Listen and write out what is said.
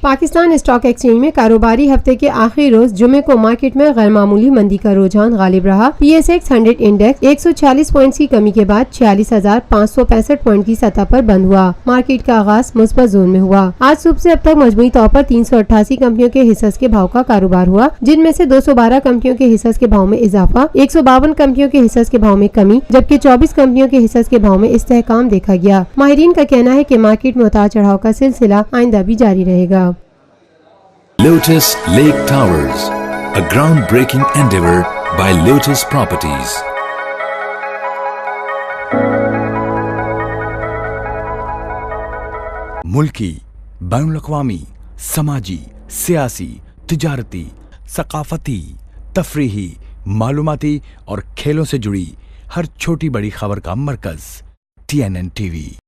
Pakistan stock exchange میں کاروباری ہفتے کے آخری روز جمعے کو مارکیٹ میں غیر معمولی مندی کا رجحان غالب رہا۔ P S x 100 index 146 points کی کمی کے بعد 46,565 پوائنٹ کی سطح پر بند ہوا۔ مارکیٹ کا آغاز مثبت زون میں ہوا۔ آج صبح سے اب تک مجموعی طور پر 388 کمپنیوں کے حصص کے بھاؤ کا کاروبار ہوا، جن میں سے 212 کمپنیوں کے حصص کے بھاؤ میں اضافہ، 152 کمپنیوں کے حصص کے بھاؤ میں کمی، جبکہ 24 کمپنیوں کے حصص کے بھاؤ میں استحکام دیکھا گیا۔ ماہرین کا کہنا ہے کہ مارکیٹ میں اتار چڑھاؤ کا سلسلہ آئندہ بھی جاری رہے گا۔ Lotus Lake Towers, a groundbreaking endeavor by Lotus Properties. ملکی، بین الاقوامی، سماجی، سیاسی، تجارتی، ثقافتی، تفریحی، معلوماتی اور کھیلوں سے جڑی ہر چھوٹی بڑی خبر کا مرکز TNN TV۔